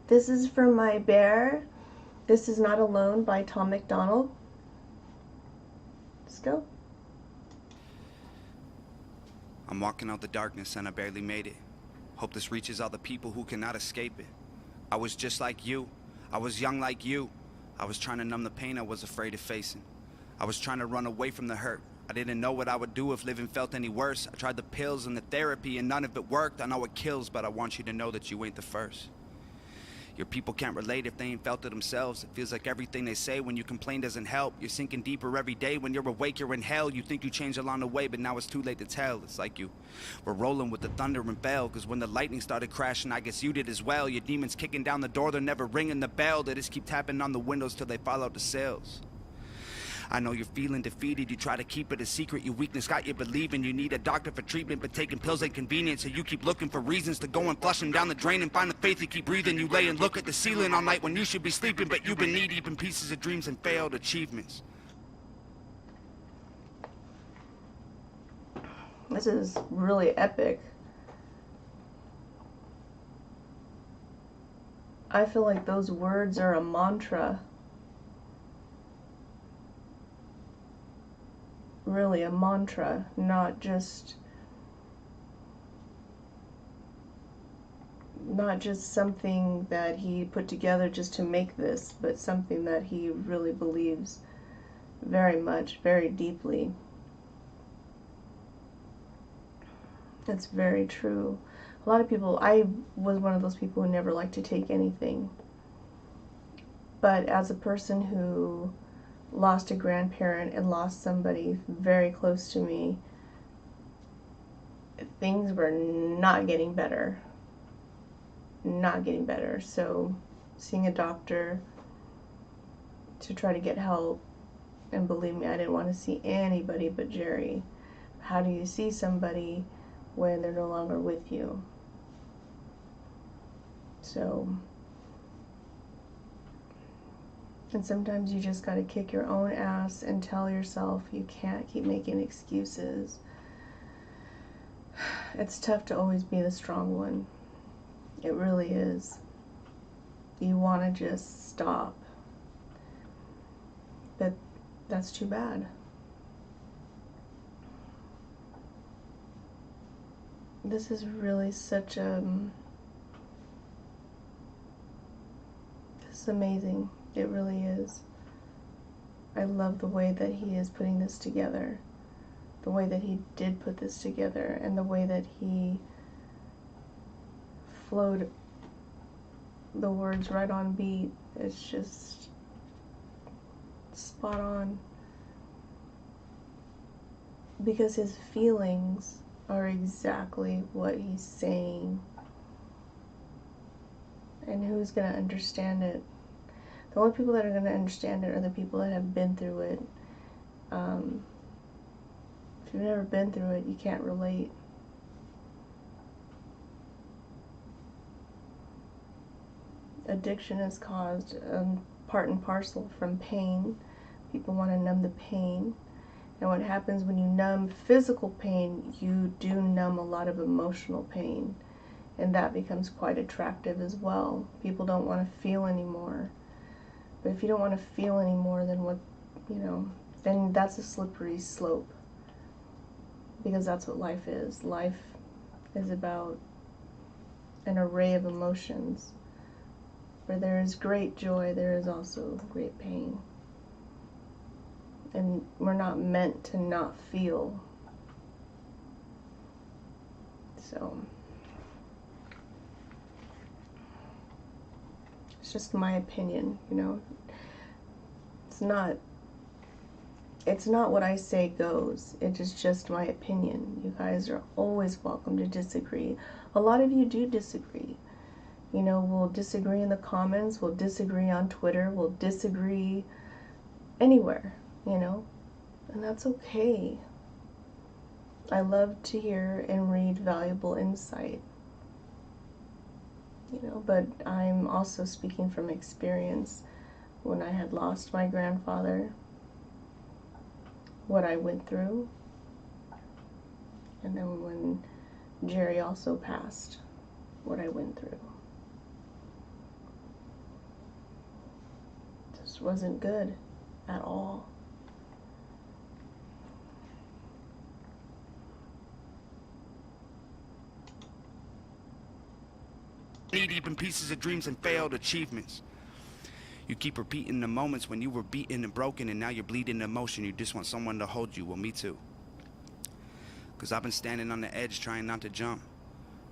This is from my bear. This is Not Alone by Tom MacDonald. Let's go. I'm walking out the darkness and I barely made it. Hope this reaches all the people who cannot escape it. I was just like you. I was young like you. I was trying to numb the pain I was afraid of facing. I was trying to run away from the hurt. I didn't know what I would do if living felt any worse. I tried the pills and the therapy and none of it worked. I know it kills, but I want you to know that you ain't the first. Your people can't relate if they ain't felt it themselves. It feels like everything they say when you complain doesn't help. You're sinking deeper every day. When you're awake, you're in hell. You think you changed along the way, but now it's too late to tell. It's like you were rolling with the thunder and fell. Cause when the lightning started crashing, I guess you did as well. Your demons kicking down the door, they're never ringing the bell. They just keep tapping on the windows till they fall out the cells. I know you're feeling defeated, you try to keep it a secret. Your weakness got you believing you need a doctor for treatment, but taking pills ain't convenient, so you keep looking for reasons to go and flush them down the drain and find the faith to keep breathing. You lay and look at the ceiling all night when you should be sleeping, but you've been knee-deep in pieces of dreams and failed achievements. This is really epic. I feel like those words are a mantra. Really a mantra, not just something that he put together just to make this, but something that he really believes very much, very deeply. It's very true. A lot of people, I was one of those people who never liked to take anything. But as a person who lost a grandparent and lost somebody very close to me, things were not getting better. Not getting better. So seeing a doctor to try to get help, and believe me, I didn't want to see anybody but Jerry. How do you see somebody when they're no longer with you? So, and sometimes you just got to kick your own ass and tell yourself you can't keep making excuses. It's tough to always be the strong one. It really is. You want to just stop. But that's too bad. This is really such a... This is amazing. It really is. I love the way that he is putting this together. The way that he did put this together, and the way that he flowed the words right on beat. It's just spot on. Because his feelings are exactly what he's saying. And who's going to understand it? The only people that are going to understand it are the people that have been through it. If you've never been through it, you can't relate. Addiction is caused part and parcel from pain. People want to numb the pain. And what happens when you numb physical pain, you do numb a lot of emotional pain. And that becomes quite attractive as well. People don't want to feel anymore. But if you don't want to feel anymore, then what, then that's a slippery slope. Because that's what life is. Life is about an array of emotions. Where there is great joy, there is also great pain. And we're not meant to not feel. So, it's just my opinion, It's not what I say goes. It is just my opinion. You guys are always welcome to disagree. A lot of you do disagree. We'll disagree in the comments, we'll disagree on Twitter, we'll disagree anywhere, and that's okay. I love to hear and read valuable insight, but I'm also speaking from experience. When I had lost my grandfather, what I went through, and then when Jerry also passed, what I went through. just wasn't good at all. Need even pieces of dreams and failed achievements. You keep repeating the moments when you were beaten and broken, and now you're bleeding emotion. You just want someone to hold you. Well, me too. Cause I've been standing on the edge trying not to jump.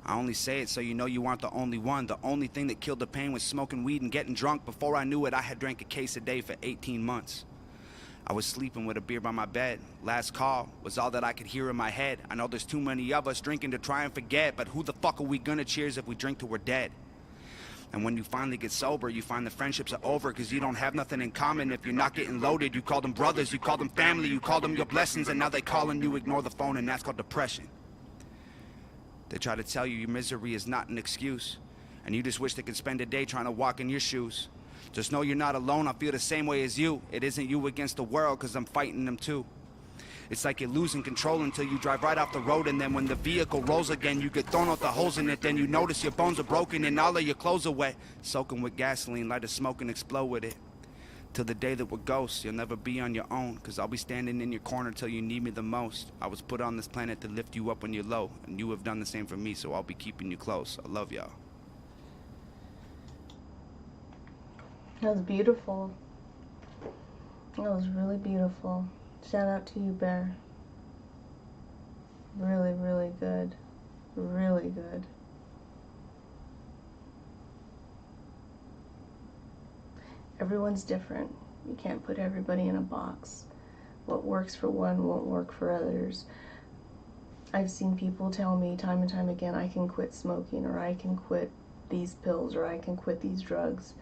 I only say it so you know you aren't the only one. The only thing that killed the pain was smoking weed and getting drunk. Before I knew it, I had drank a case a day for 18 months. I was sleeping with a beer by my bed. Last call was all that I could hear in my head. I know there's too many of us drinking to try and forget, but who the fuck are we gonna cheers if we drink till we're dead? And when you finally get sober, you find the friendships are over, cause you don't have nothing in common. If you're not getting loaded, you call them brothers, you call them family, you call them your blessings, and now they calling you, ignore the phone, and that's called depression. They try to tell you your misery is not an excuse, and you just wish they could spend a day trying to walk in your shoes. Just know you're not alone, I feel the same way as you. It isn't you against the world, cause I'm fighting them too. It's like you're losing control until you drive right off the road, and then when the vehicle rolls again, you get thrown out the holes in it. Then you notice your bones are broken and all of your clothes are wet. Soaking with gasoline, light a smoke and explode with it. Till the day that we're ghosts, you'll never be on your own, cause I'll be standing in your corner till you need me the most. I was put on this planet to lift you up when you're low, and you have done the same for me, so I'll be keeping you close. I love y'all. That was beautiful. That was really beautiful. Shout out to you, Bear. Really, really good. Really good. Everyone's different. You can't put everybody in a box. What works for one won't work for others. I've seen people tell me time and time again, I can quit smoking, or I can quit these pills, or I can quit these drugs.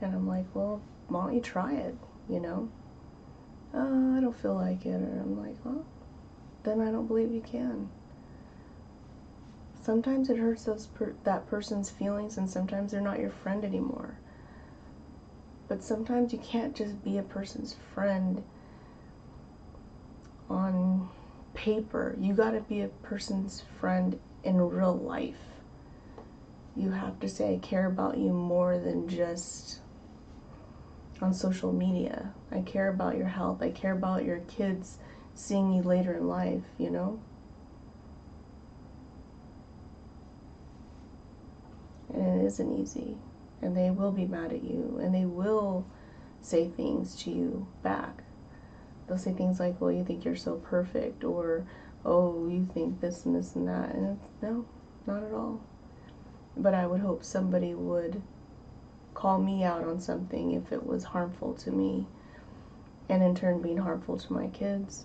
And I'm like, well, why don't you try it, you know? I don't feel like it. Or I'm like, well, then I don't believe you can. Sometimes it hurts that person's feelings, and sometimes they're not your friend anymore. But sometimes you can't just be a person's friend on paper. You gotta be a person's friend in real life. You have to say, I care about you more than just on social media. I care about your health. I care about your kids seeing you later in life, you know? And it isn't easy. And they will be mad at you, and they will say things to you back. They'll say things like, well, you think you're so perfect, or, oh, you think this and this and that. And it's, no, not at all. But I would hope somebody would call me out on something if it was harmful to me, and in turn being harmful to my kids,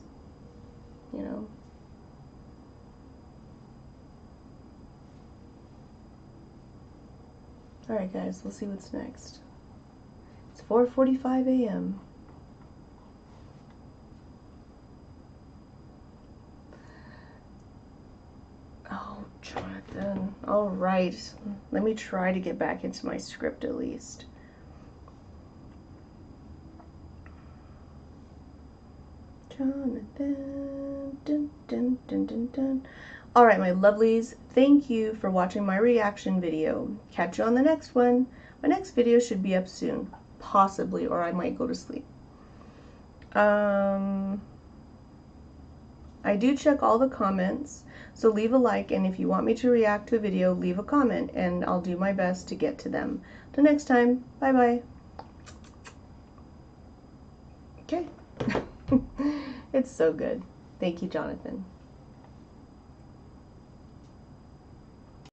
you know? Alright guys, we'll see what's next. It's 4:45 a.m. Oh, Jonathan. Alright. Let me try to get back into my script at least. Jonathan. Dun, dun, dun, dun, dun. Alright, my lovelies, thank you for watching my reaction video. Catch you on the next one. My next video should be up soon. Possibly, or I might go to sleep. I do check all the comments, so leave a like, and if you want me to react to a video, leave a comment, and I'll do my best to get to them. Till next time, bye-bye. Okay. It's so good. Thank you, Jonathan.